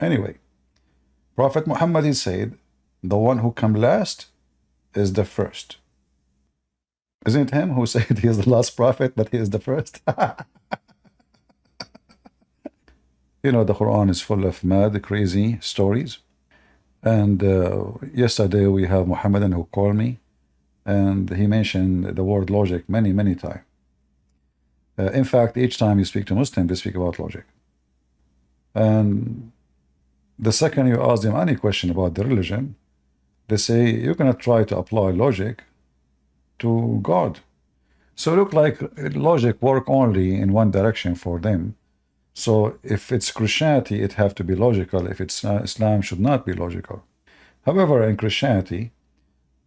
Anyway, Prophet Muhammad, he said, the one who come last is the first. Isn't it him who said he is the last prophet, but he is the first? You know, the Quran is full of mad, crazy stories. And yesterday we have Muhammadan who called me, and he mentioned the word logic many, many times. In fact, each time you speak to Muslim, they speak about logic. And the second you ask them any question about the religion, they say, you cannot try to apply logic to God. So it look like logic work only in one direction for them. So if it's Christianity, it have to be logical. If it's Islam, should not be logical. However, in Christianity,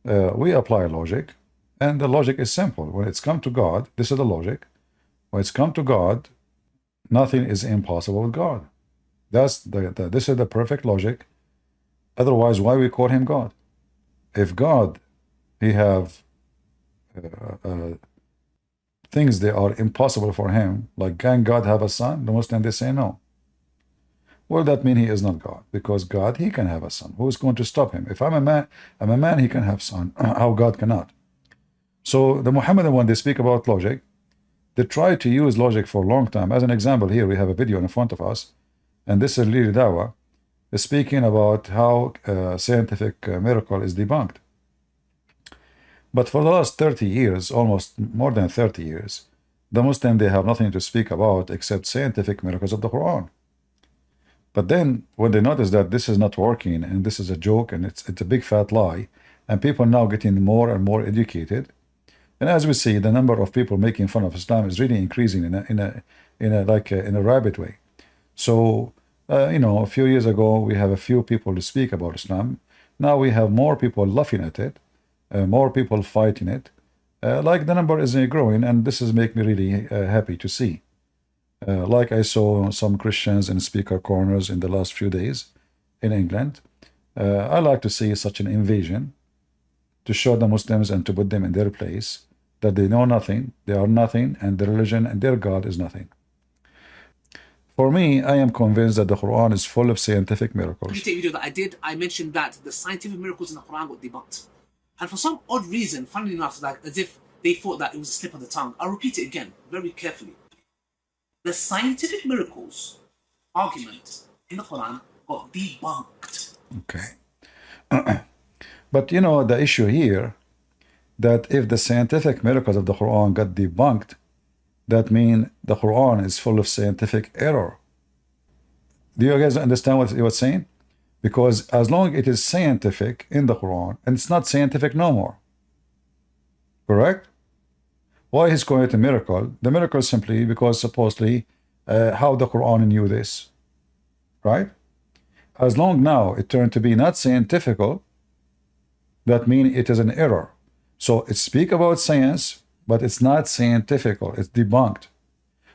we apply logic, and the logic is simple. When it's come to God, this is the logic. When it's come to God, nothing is impossible with God. This is the perfect logic. Otherwise, why we call him God? If God, he have things that are impossible for him, like can God have a son? The Muslim, they say no. Well, that means he is not God, because God, he can have a son. Who is going to stop him? If I'm a man, he can have son. How God cannot? So the Muhammadan, when they speak about logic, they try to use logic for a long time. As an example, here we have a video in front of us, and this is Lili Dawa, is speaking about how scientific miracle is debunked. But for the last 30 years, almost more than 30 years, the Muslim, they have nothing to speak about except scientific miracles of the Quran. But then when they notice that this is not working and this is a joke and it's a big fat lie, and people now getting more and more educated, and as we see, the number of people making fun of Islam is really increasing in a rabbit way. So you know, a few years ago we have a few people to speak about Islam. Now we have more people laughing at it, more people fighting it. Like the number is growing, and this is make me really happy to see. Like I saw some Christians in speaker corners in the last few days in England. I like to see such an invasion to show the Muslims and to put them in their place, that they know nothing, they are nothing, and their religion and their God is nothing. For me, I am convinced that the Quran is full of scientific miracles. The video that I did, I mentioned that the scientific miracles in the Quran got debunked. And for some odd reason, funnily enough, like as if they thought that it was a slip of the tongue. I'll repeat it again, very carefully. The scientific miracles argument in the Quran got debunked. Okay. But you know, the issue here, that if the scientific miracles of the Quran got debunked, that means the Quran is full of scientific error. Do you guys understand what he was saying? Because as long as it is scientific in the Quran, and it's not scientific no more. Correct? Why he's calling it a miracle? The miracle is simply because supposedly how the Quran knew this. Right? As long now it turned to be not scientifical, that means it is an error. So it speak about science, but it's not scientifical, it's debunked.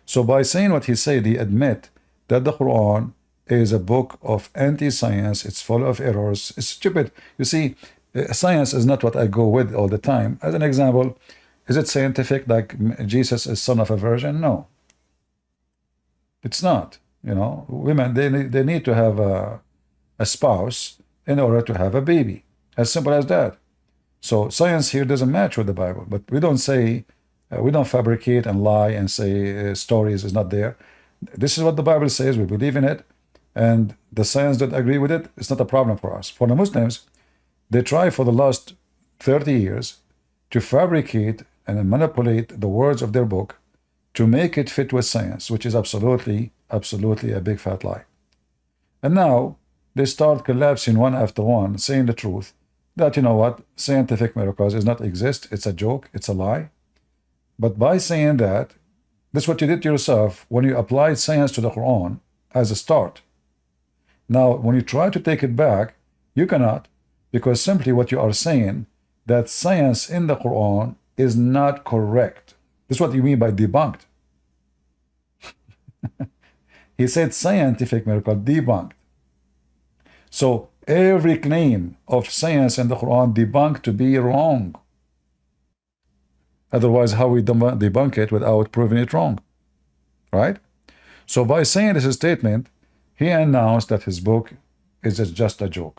So by saying what he said, he admit that the Quran is a book of anti-science, it's full of errors, it's stupid. You see, science is not what I go with all the time. As an example, is it scientific like Jesus is son of a virgin? No. It's not. You know, women, they need to have a spouse in order to have a baby. As simple as that. So science here doesn't match with the Bible, but we don't say, we don't fabricate and lie and say stories is not there. This is what the Bible says, we believe in it, and the science that agree with it, it's not a problem for us. For the Muslims, they try for the last 30 years to fabricate and manipulate the words of their book to make it fit with science, which is absolutely a big fat lie. And now they start collapsing one after one, saying the truth, that, you know what, scientific miracles does not exist, it's a joke, it's a lie. But by saying that, this is what you did to yourself when you applied science to the Quran as a start. Now, when you try to take it back, you cannot, because simply what you are saying, that science in the Quran is not correct. This is what you mean by debunked. He said scientific miracle debunked. So every claim of science in the Quran debunked to be wrong. Otherwise, how we debunk it without proving it wrong? Right? So by saying this statement, he announced that his book is just a joke.